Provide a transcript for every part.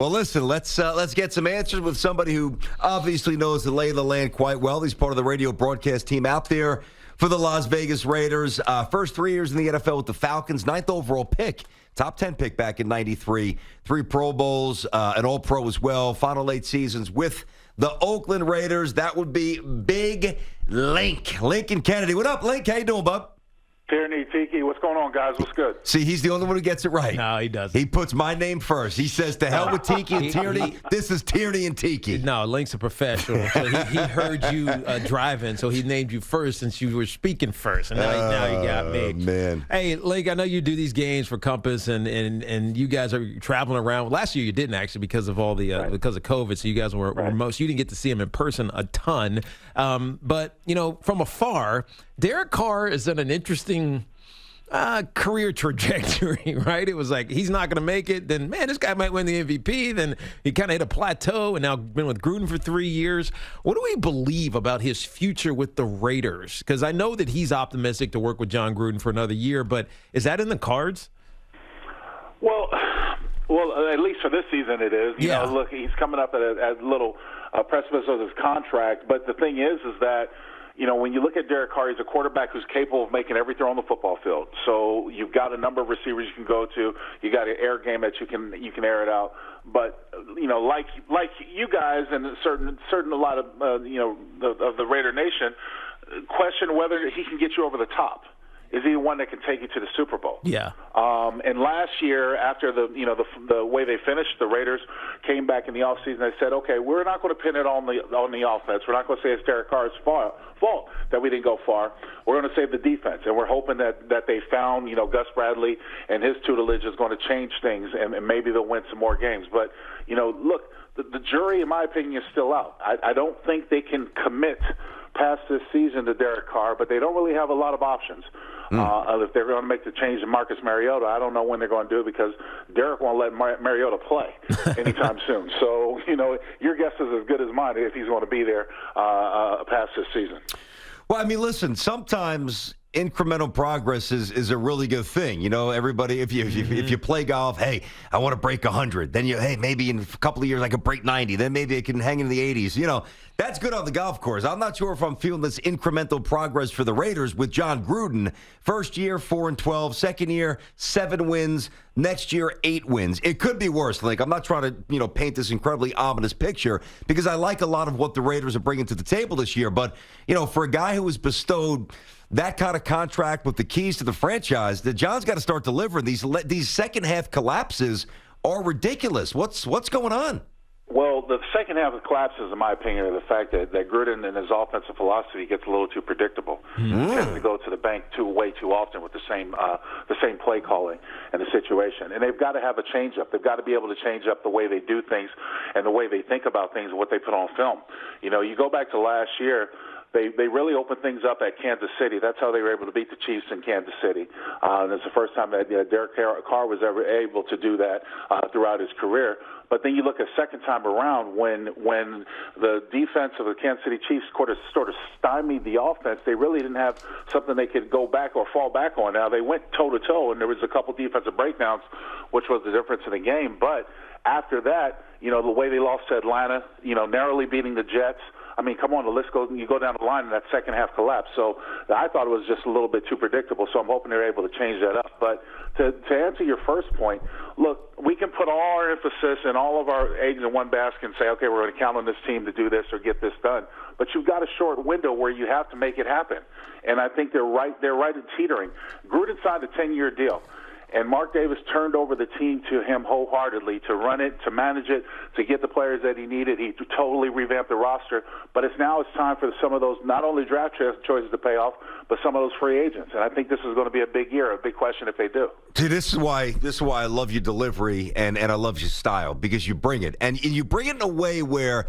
Well, listen, let's get some answers with somebody who obviously knows the lay of the land quite well. He's part of the radio broadcast team out there for the Las Vegas Raiders. First 3 years in the NFL with the Falcons, 9th overall pick, top 10 pick back in '93, 3 Pro Bowls, an All-Pro as well, final 8 seasons with the Oakland Raiders. That would be Big Lincoln Kennedy. What up, Link? How you doing, bub? Tierney, Tiki, what's going on, guys? What's good? See, he's the only one who gets it right. No, he doesn't. He puts my name first. He says, to hell with Tiki and Tierney. This is Tierney and Tiki. No, Link's a professional. So he heard you driving, so he named you first since you were speaking first. And now you got me. Man. Hey, Link, I know you do these games for Compass, and you guys are traveling around. Last year you didn't, actually, because of all the because of COVID, so you guys were remote. So you didn't get to see him in person a ton. But, from afar, Derek Carr is in an interesting career trajectory, right? It was like, he's not going to make it. Then, man, this guy might win the MVP. Then he kind of hit a plateau and now been with Gruden for 3 years. What do we believe about his future with the Raiders? Because I know that he's optimistic to work with John Gruden for another year, but is that in the cards? Well, at least for this season it is. You know, look, he's coming up at a little precipice of his contract. But the thing is that, when you look at Derek Carr, he's a quarterback who's capable of making every throw on the football field. So you've got a number of receivers you can go to. You got an air game that you can air it out. But like you guys and a certain a lot of of the Raider Nation question whether he can get you over the top. Is he the one that can take you to the Super Bowl? Yeah. And last year, after the way they finished, the Raiders came back in the offseason. They said, okay, we're not going to pin it on the offense. We're not going to say it's Derek Carr's fault that we didn't go far. We're going to save the defense, and we're hoping that they found Gus Bradley and his tutelage is going to change things, and maybe they'll win some more games. But look, the jury, in my opinion, is still out. I don't think they can commit past this season to Derek Carr, but they don't really have a lot of options. If they're going to make the change to Marcus Mariota, I don't know when they're going to do it because Derek won't let Mariota play anytime soon. So, your guess is as good as mine if he's going to be there past this season. Well, I mean, listen, sometimes incremental progress is a really good thing. Everybody, if you play golf, hey, I want to break 100. Then maybe in a couple of years I could break 90. Then maybe I can hang in the 80s. That's good on the golf course. I'm not sure if I'm feeling this incremental progress for the Raiders with John Gruden. First year, 4-12. Second year, 7 wins. Next year, 8 wins. It could be worse. Like, I'm not trying to, paint this incredibly ominous picture because I like a lot of what the Raiders are bringing to the table this year. But, for a guy who was bestowed that kind of contract with the keys to the franchise, that John's got to start delivering. These second half collapses are ridiculous. What's going on? Well, the second half of the collapses, in my opinion, are the fact that Gruden and his offensive philosophy gets a little too predictable. He tends to go to the bank way too often with the same play calling and the situation. And they've got to have a change-up. They've got to be able to change up the way they do things and the way they think about things and what they put on film. You go back to last year, They really opened things up at Kansas City. That's how they were able to beat the Chiefs in Kansas City. And it's the first time that Derek Carr was ever able to do that throughout his career. But then you look a second time around when the defense of the Kansas City Chiefs sort of stymied the offense, they really didn't have something they could go back or fall back on. Now, they went toe-to-toe, and there was a couple defensive breakdowns, which was the difference in the game. But after that, the way they lost to Atlanta, narrowly beating the Jets, I mean, come on, the list goes, you go down the line and that second half collapse. So I thought it was just a little bit too predictable, so I'm hoping they're able to change that up. But to answer your first point, look, we can put all our emphasis and all of our eggs in one basket and say, okay, we're going to count on this team to do this or get this done. But you've got a short window where you have to make it happen. And I think they're right in teetering. Gruden signed a 10-year deal. And Mark Davis turned over the team to him wholeheartedly to run it, to manage it, to get the players that he needed. He totally revamped the roster. But it's time for some of those not only draft choices to pay off, but some of those free agents. And I think this is going to be a big year, a big question if they do. See, this is why I love your delivery and I love your style, because you bring it. And you bring it in a way where,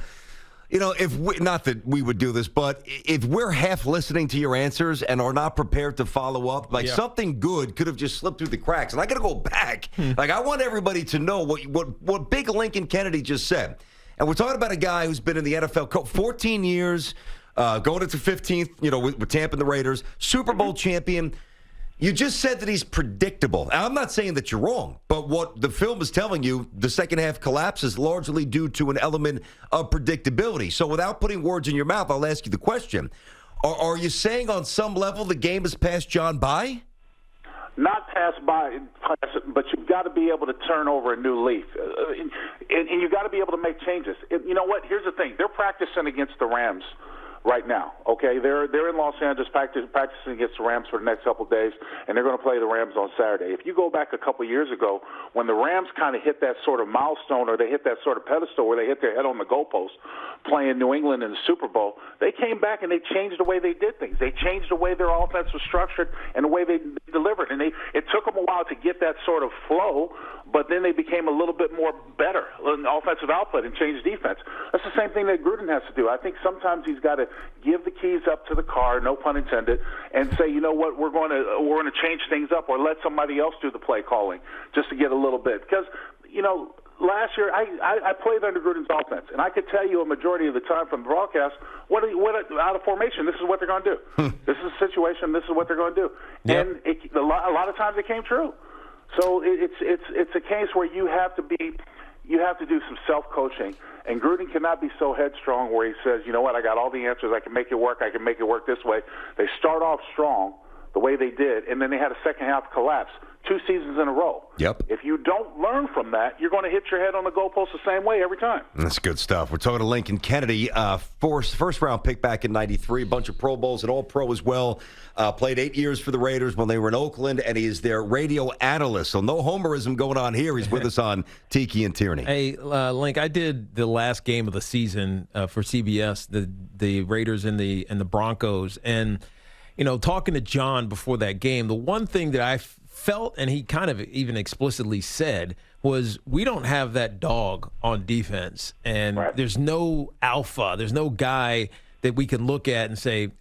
not that we would do this, but if we're half listening to your answers and are not prepared to follow up, something good could have just slipped through the cracks. And I got to go back. Like, I want everybody to know what Big Lincoln Kennedy just said. And we're talking about a guy who's been in the NFL 14 years, going into 15th, with Tampa and the Raiders, Super Bowl champion. You just said that he's predictable. Now, I'm not saying that you're wrong, but what the film is telling you, the second half collapse is largely due to an element of predictability. So without putting words in your mouth, I'll ask you the question. Are you saying on some level the game has passed John by? Not passed by, but you've got to be able to turn over a new leaf. And you've got to be able to make changes. You know what? Here's the thing. They're practicing against the Rams right now, okay? They're in Los Angeles practicing against the Rams for the next couple of days, and they're going to play the Rams on Saturday. If you go back a couple of years ago, when the Rams kind of hit that sort of milestone or they hit that sort of pedestal where they hit their head on the goalpost playing New England in the Super Bowl, they came back and they changed the way they did things. They changed the way their offense was structured and the way they delivered. And it took them a while to get that sort of flow, but then they became a little bit more better in offensive output and changed defense. That's the same thing that Gruden has to do. I think sometimes he's got to give the keys up to the car, no pun intended, and say, you know what, we're going to change things up, or let somebody else do the play calling just to get a little bit. Because, you know, last year I played under Gruden's offense, and I could tell you a majority of the time from the broadcast, what out of formation, this is what they're going to do. This is a situation, this is what they're going to do. Yep. And a lot of times it came true. So it's a case where you have to do some self-coaching, and Gruden cannot be so headstrong where he says, you know what, I got all the answers, I can make it work this way. They start off strong the way they did, and then they had a second half collapse 2 seasons in a row. Yep. If you don't learn from that, you're going to hit your head on the goalpost the same way every time. That's good stuff. We're talking to Lincoln Kennedy, first-round pick back in '93, a bunch of Pro Bowls, an All-Pro as well. Played 8 years for the Raiders when they were in Oakland, and he is their radio analyst. So no homerism going on here. He's with us on Tiki and Tierney. Hey, Link, I did the last game of the season for CBS, the Raiders and the Broncos, and you know, talking to John before that game, the one thing that I felt, and he kind of even explicitly said, was we don't have that dog on defense, and there's no alpha, there's no guy that we can look at and say,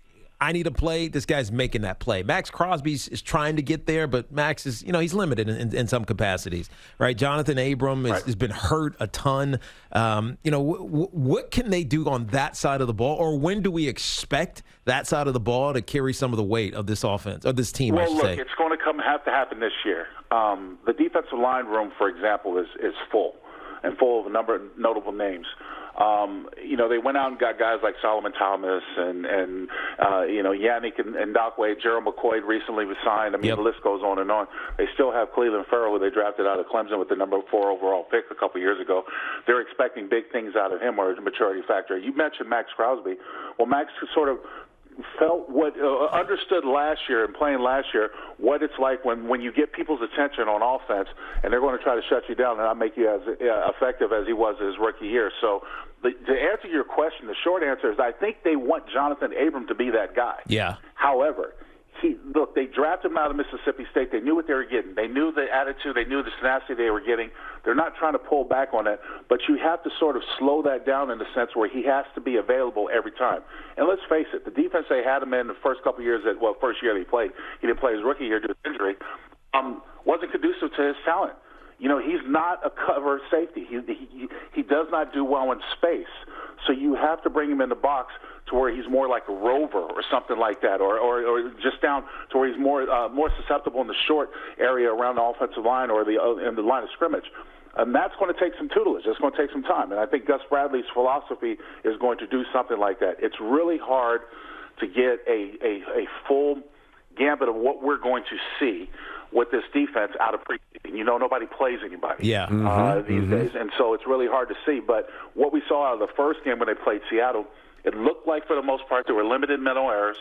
I need a play. This guy's making that play. Max Crosby is trying to get there, but Max is, you know, he's limited in some capacities, right? Jonathan Abram has been hurt a ton. You know, what can they do on that side of the ball, or when do we expect that side of the ball to carry some of the weight of this offense, or this team, I should say? It's going to have to happen this year. The defensive line room, for example, is full, and full of a number of notable names. You know, they went out and got guys like Solomon Thomas and you know, Yannick and Doc Wade. Gerald McCoy recently was signed. I mean, the list goes on and on. They still have Cleveland Farrell, who they drafted out of Clemson with the number 4 overall pick a couple years ago. They're expecting big things out of him, or a maturity factor. You mentioned Max Crosby. Well, Max sort of felt understood last year and playing last year what it's like when you get people's attention on offense and they're going to try to shut you down and not make you as effective as he was his rookie year. So to answer your question, the short answer is I think they want Jonathan Abram to be that guy. Yeah. However, they drafted him out of Mississippi State. They knew what they were getting. They knew the attitude. They knew the tenacity they were getting. They're not trying to pull back on it, but you have to sort of slow that down in the sense where he has to be available every time. And let's face it, the defense they had him in the first couple of years, first year that he didn't play his rookie year due to injury, wasn't conducive to his talent. You know, he's not a cover safety. He does not do well in space. So you have to bring him in the box to where he's more like a rover or something like that, or just down to where he's more susceptible in the short area around the offensive line or in the line of scrimmage. And that's going to take some tutelage. It's going to take some time. And I think Gus Bradley's philosophy is going to do something like that. It's really hard to get a full gambit of what we're going to see with this defense out of preseason. You know, nobody plays anybody these days, and so it's really hard to see. But what we saw out of the first game when they played Seattle, it looked like for the most part there were limited mental errors,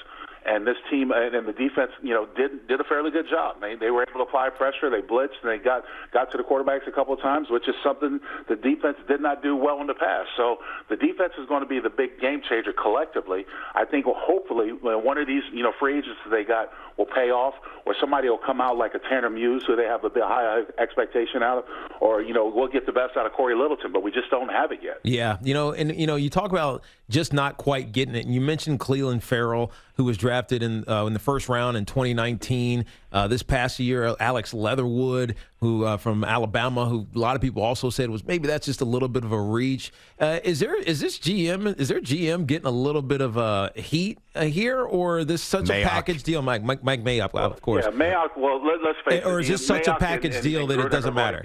and this team and the defense, you know, did a fairly good job. They were able to apply pressure. They blitzed, and they got to the quarterbacks a couple of times, which is something the defense did not do well in the past. So the defense is going to be the big game changer collectively. I think hopefully one of these, you know, free agents that they got will pay off, or somebody will come out like a Tanner Muse, who they have a bit high expectation out of, or, you know, we'll get the best out of Corey Littleton, but we just don't have it yet. Yeah, you know, and, you know, you talk about just not quite getting it, and you mentioned Cleveland Farrell, who was drafted drafted in the first round in 2019. This past year, Alex Leatherwood, who from Alabama, who a lot of people also said was maybe that's just a little bit of a reach. Is their GM getting a little bit of heat here, or is this such a package deal? Mike Mayock, of course. Yeah, Mayock. Well, let's face it. Or is this such a package deal that it doesn't matter?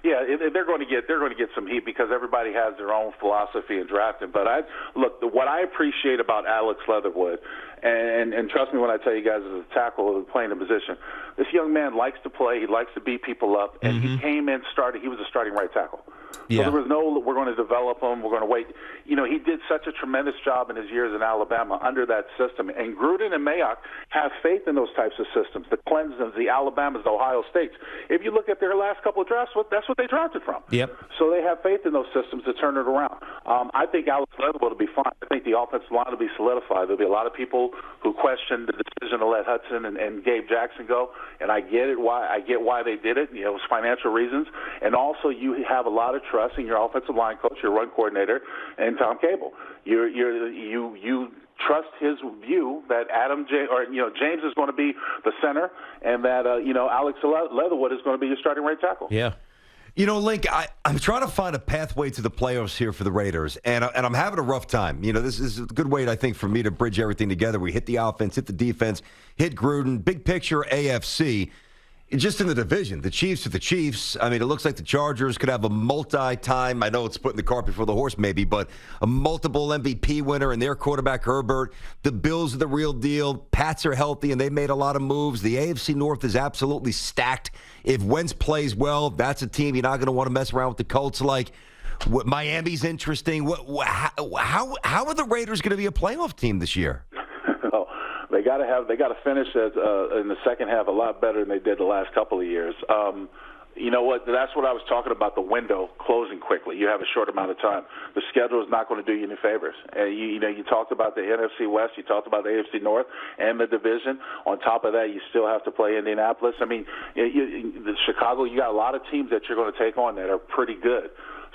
Yeah, they're going to get some heat because everybody has their own philosophy in drafting. But what I appreciate about Alex Leatherwood, and trust me when I tell you guys, as a tackle playing the position, this young man likes to play. He likes to beat people up, and he came in started. He was a starting right tackle. Yeah. So there was no, we're going to develop him, we're going to wait. You know, he did such a tremendous job in his years in Alabama under that system. And Gruden and Mayock have faith in those types of systems, the Clemsons, the Alabamas, the Ohio States. If you look at their last couple of drafts, that's what they drafted from. Yep. So they have faith in those systems to turn it around. I think Alex Leatherwood will be fine. I think the offensive line will be solidified. There'll be a lot of people who question the decision to let Hudson and Gabe Jackson go, and I get it. I get why they did it. You know, it was financial reasons, and also you have a lot of trust in your offensive line coach, your run coordinator, and Tom Cable. You trust his view that James is going to be the center, and that Alex Leatherwood is going to be your starting right tackle. Yeah. You know, Link, I'm trying to find a pathway to the playoffs here for the Raiders, and I'm having a rough time. You know, this is a good way, I think, for me to bridge everything together. We hit the offense, hit the defense, hit Gruden, big picture AFC. Just in the division, the Chiefs are the Chiefs. I mean, it looks like the Chargers could have a multi-time, I know it's putting the cart before the horse maybe, but a multiple MVP winner and their quarterback Herbert. The Bills are the real deal. Pats are healthy, and they made a lot of moves. The AFC North is absolutely stacked. If Wentz plays well, that's a team you're not going to want to mess around with the Colts. Like, Miami's interesting. How are the Raiders going to be a playoff team this year? They got to finish in the second half a lot better than they did the last couple of years. You know what? That's what I was talking about, the window closing quickly. You have a short amount of time. The schedule is not going to do you any favors. You talked about the NFC West, you talked about the AFC North and the division. On top of that, you still have to play Indianapolis. I mean, Chicago, you got a lot of teams that you're going to take on that are pretty good.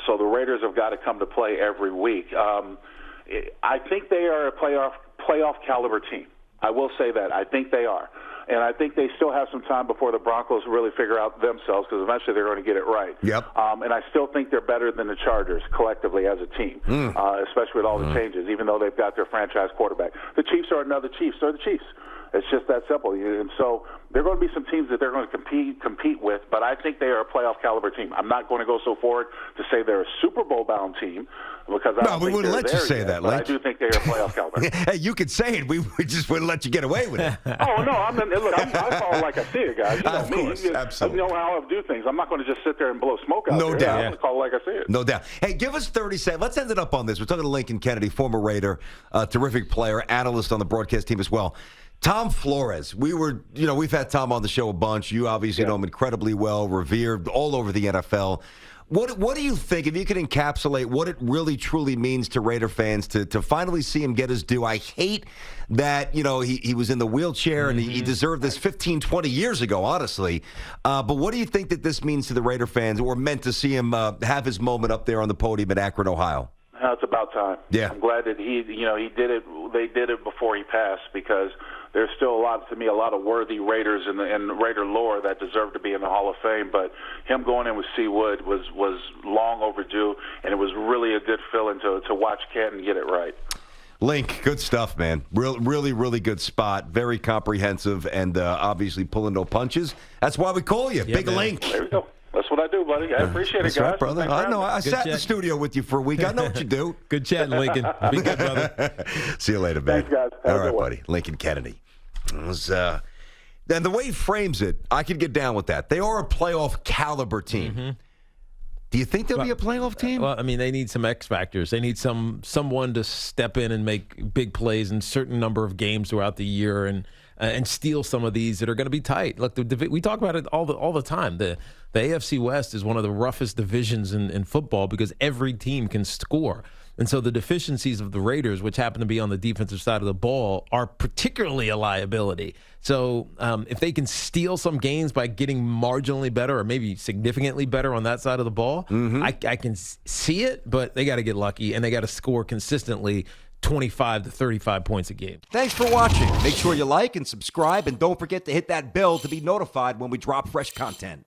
So the Raiders have got to come to play every week. I think they are a playoff caliber team. I will say that. I think they are. And I think they still have some time before the Broncos really figure out themselves, because eventually they're going to get it right. Yep. And I still think they're better than the Chargers collectively as a team, especially with all the changes, even though they've got their franchise quarterback. The Chiefs are another Chiefs. They're the Chiefs. It's just that simple. And so there are going to be some teams that they're going to compete with, but I think they are a playoff caliber team. I'm not going to go so forward to say they're a Super Bowl bound team, because I don't we think wouldn't let you say that, but I do think they are playoff caliber. Hey, you could say it. We just wouldn't let you get away with it. Oh, no. I follow like I see it, guys. You know of course, me. absolutely. You know how I do things. I'm not going to just sit there and blow smoke out No there. doubt. I'm going to call it like I see it. No doubt. Hey, give us 30 seconds. Let's end it up on this. We're talking to Lincoln Kennedy, former Raider, terrific player, analyst on the broadcast team as well. Tom Flores, we've had Tom on the show a bunch. You obviously know him incredibly well, revered all over the NFL. What do you think, if you could encapsulate what it really truly means to Raider fans to finally see him get his due? I hate that, he was in the wheelchair and he deserved this 15, 20 years ago, honestly. But what do you think that this means to the Raider fans, or meant to see him have his moment up there on the podium at Akron, Ohio? It's about time. Yeah. I'm glad that he did it. They did it before he passed, because there's still a lot of worthy Raiders in Raider lore that deserve to be in the Hall of Fame. But him going in with C. Wood was long overdue, and it was really a good feeling to watch Canton get it right. Link, good stuff, man. Really, really good spot. Very comprehensive, and obviously pulling no punches. That's why we call you, Big man. Link. There we go. That's what I do, buddy. I appreciate That's it, guys. right, brother. I know. I sat in the studio with you for a week. I know what you do. Good chatting, Lincoln. Be good, brother. See you later, man. Thanks, guys. Have All a right, good one. buddy. Lincoln Kennedy. It was, and the way he frames it, I could get down with that. They are a playoff caliber team. Do you think they'll be a playoff team? Well, I mean, they need some X factors. They need someone to step in and make big plays in a certain number of games throughout the year and steal some of these that are going to be tight. Look, we talk about it all the time. The AFC West is one of the roughest divisions in football, because every team can score. And so the deficiencies of the Raiders, which happen to be on the defensive side of the ball, are particularly a liability. So if they can steal some games by getting marginally better, or maybe significantly better on that side of the ball, I can see it, but they got to get lucky, and they got to score consistently 25 to 35 points a game. Thanks for watching. Make sure you like and subscribe, and don't forget to hit that bell to be notified when we drop fresh content.